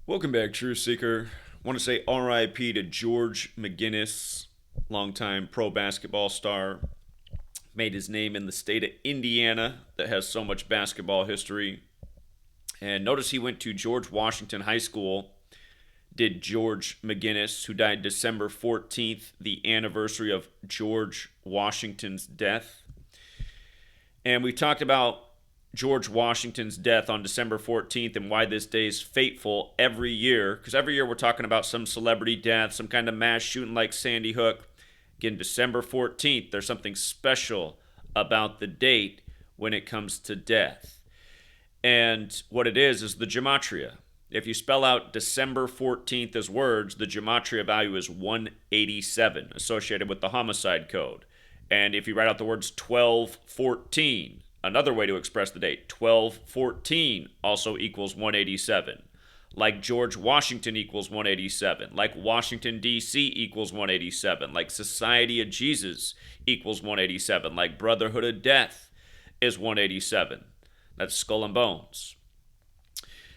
Welcome back, Truth Seeker. I want to say RIP to George McGinnis, longtime pro basketball star. Made his name in the state of Indiana that has so much basketball history. And notice he went to George Washington High School. Did George McGinnis, who died December 14th, the anniversary of George Washington's death. And we talked about George Washington's death on December 14th and why this day is fateful every year. Because every year we're talking about some celebrity death, some kind of mass shooting like Sandy Hook. Again, December 14th, there's something special about the date when it comes to death. And what it is the gematria. If you spell out December 14th as words, the gematria value is 187, associated with the homicide code. And if you write out the words 1214, another way to express the date, 1214 also equals 187. Like George Washington equals 187. Like Washington, D.C. equals 187. Like Society of Jesus equals 187. Like Brotherhood of Death is 187. That's Skull and Bones.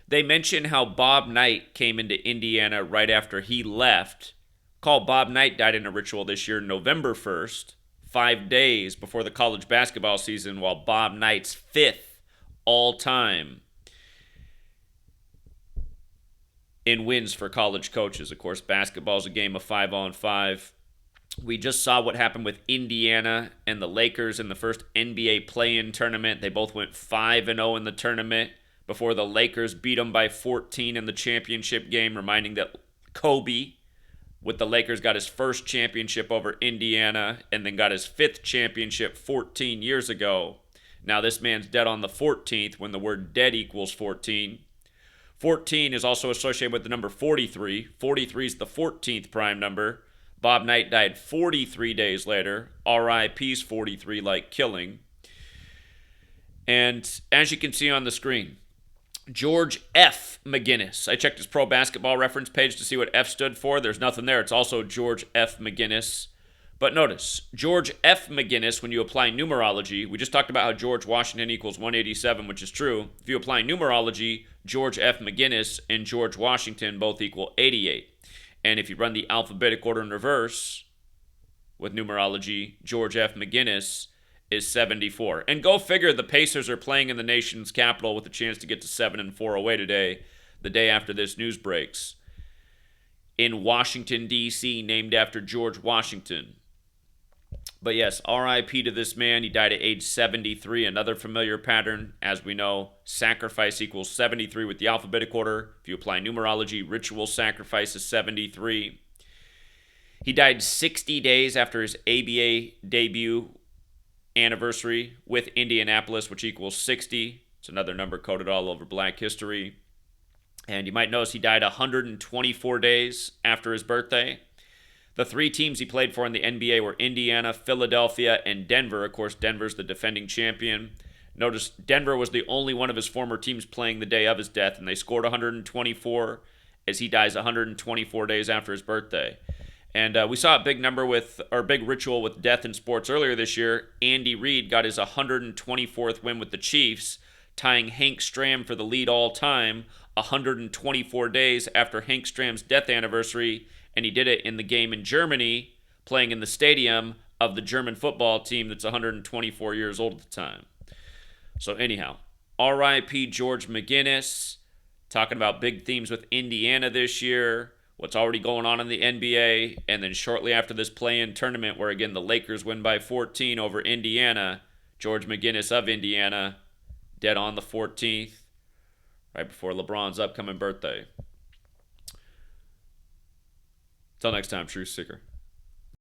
They mention how Bob Knight came into Indiana right after he left. Bob Knight died in a ritual this year, November 1st, 5 days before the college basketball season, while Bob Knight's fifth all-time in wins for college coaches. Of course, basketball is a game of 5-on-5. We just saw what happened with Indiana and the Lakers in the first NBA play-in tournament. They both went 5-0 in the tournament before the Lakers beat them by 14 in the championship game, reminding that Kobe, with the Lakers, got his first championship over Indiana and then got his fifth championship 14 years ago. Now this man's dead on the 14th when the word dead equals 14. 14 is also associated with the number 43. 43 is the 14th prime number. Bob Knight died 43 days later. RIP's 43, like killing. And as you can see on the screen, George F. McGinnis. I checked his pro basketball reference page to see what F stood for. There's nothing there. It's also George F. McGinnis. But notice, George F. McGinnis, when you apply numerology, we just talked about how George Washington equals 187, which is true. If you apply numerology, George F. McGinnis and George Washington both equal 88. And if you run the alphabetic order in reverse with numerology, George F. McGinnis is 74. And go figure, the Pacers are playing in the nation's capital with a chance to get to 7-4 away today, the day after this news breaks, in Washington, D.C., named after George Washington. But yes, RIP to this man. He died at age 73. Another familiar pattern, as we know, sacrifice equals 73 with the alphabetic order. If you apply numerology, ritual sacrifice is 73. He died 60 days after his ABA debut anniversary with Indianapolis, which equals 60. It's another number coded all over Black history. And you might notice he died 124 days after his birthday. The three teams he played for in the NBA were Indiana, Philadelphia, and Denver. Of course, Denver's the defending champion. Notice Denver was the only one of his former teams playing the day of his death, and they scored 124 as he dies 124 days after his birthday. And we saw a big big ritual with death in sports earlier this year. Andy Reid got his 124th win with the Chiefs, tying Hank Stram for the lead all time 124 days after Hank Stram's death anniversary. And he did it in the game in Germany, playing in the stadium of the German football team that's 124 years old at the time. So anyhow, RIP George McGinnis, talking about big themes with Indiana this year, what's already going on in the NBA, and then shortly after this play-in tournament where, again, the Lakers win by 14 over Indiana, George McGinnis of Indiana, dead on the 14th, right before LeBron's upcoming birthday. Till next time, Truth Seeker.